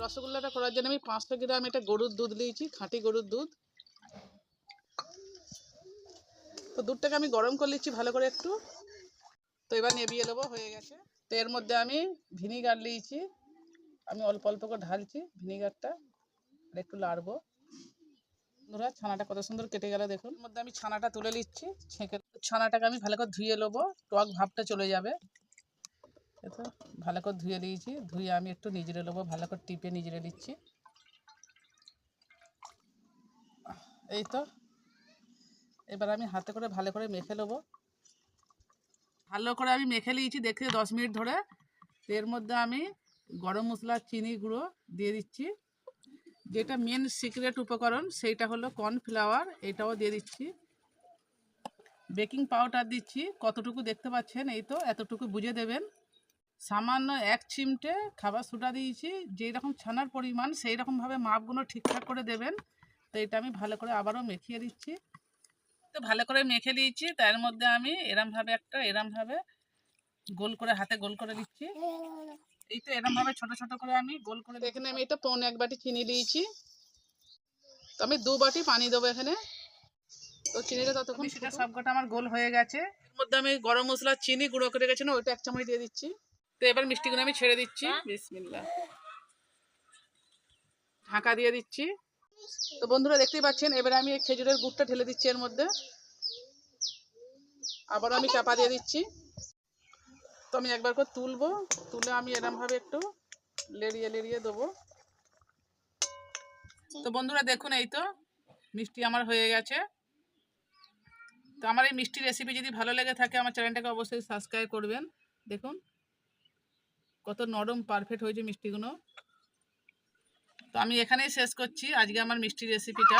রসগোল্লাটা করার জন্য আমি 500 গ্রাম এটা গরুর দুধ নিয়েছি, খাঁটি গরুর দুধ। তো দুধটাকে আমি গরম করে নিচ্ছি ভালো করে একটু। তো এবার নেবিয়ে নেবো, হয়ে গেছে। তো এর মধ্যে আমি ভিনিগার নিয়েছি, আমি অল্প অল্প করে ঢালছি ভিনিগারটা, আর একটু লাড়বো। বন্ধুরা ছানাটা কত সুন্দর কেটে গেল দেখুন। এর মধ্যে আমি ছানাটা তুলে নিচ্ছি ছেঁকে। ছানাটাকে আমি ভালো করে ধুয়ে নেবো, টক ভাবটা চলে যাবে। তো ভালো করে ধুয়ে নিয়েছি, ধুয়ে আমি একটু নিজড়ে নেবো, ভালো করে টিপে নিজড়ে নিচ্ছি। এই তো এবার আমি হাতে করে ভালো করে মেখে নেবো। ভালো করে আমি মেখে নিয়েছি দেখতে 10 মিনিট ধরে। এর মধ্যে আমি গরম মশলা, চিনি গুঁড়ো দিয়ে দিচ্ছি। যেটা মেন সিক্রেট উপকরণ সেইটা হলো কর্নফ্লাওয়ার, এটাও দিয়ে দিচ্ছি। বেকিং পাউডার দিচ্ছি, কতটুকু দেখতে পাচ্ছেন, এই তো এতটুকু বুঝে দেবেন। সামান্য 1 চিমটে খাবার সোডা দিয়েছি। যেই রকম ছানার পরিমাণ সেই রকমভাবে মাপগুলো ঠিকঠাক করে দেবেন। তো এটা আমি ভালো করে আবারও মেখিয়ে দিচ্ছি। তো ভালো করে মেখে দিয়েছি, তার মধ্যে আমি এরমভাবে গোল করে হাতে গোল করে দিচ্ছি। এই তো এরমভাবে ছোট ছোট করে আমি গোল করে। এখানে আমি এটা 1.25 বাটি চিনি দিয়েছি। তো আমি 2 বাটি পানি দেবো এখানে। তো চিনিটা ততক্ষণ সেটা সবকটা আমার গোল হয়ে গেছে। এর মধ্যে আমি গরম মশলা, চিনি গুঁড়ো করে গেছে না, ওইটা 1 চামচ দিয়ে দিচ্ছি। তো এবার মিষ্টিগুলো আমি ছেড়ে দিচ্ছি। বিসমিল্লাহ। ঢাকা দিয়ে দিচ্ছি। তো বন্ধুরা দেখতেই পাচ্ছেন, এবারে আমি এই খেজুরের গুড়টা ঢেলে দিচ্ছি এর মধ্যে। আবার আমি চাপা দিয়ে দিচ্ছি। তো আমি একবার করে তুলবো, তুলে আমি এরমভাবে একটু লেড়িয়ে লেড়িয়ে দেবো। তো বন্ধুরা দেখুন, এই তো মিষ্টি আমার হয়ে গেছে। তো আমার এই মিষ্টি রেসিপি যদি ভালো লেগে থাকে আমার চ্যানেলটাকে অবশ্যই সাবস্ক্রাইব করবেন। দেখুন কত নরম পারফেক্ট হয়েছে মিষ্টিগুলো। তো আমি এখানেই শেষ করছি আজকে আমার মিষ্টি রেসিপিটা।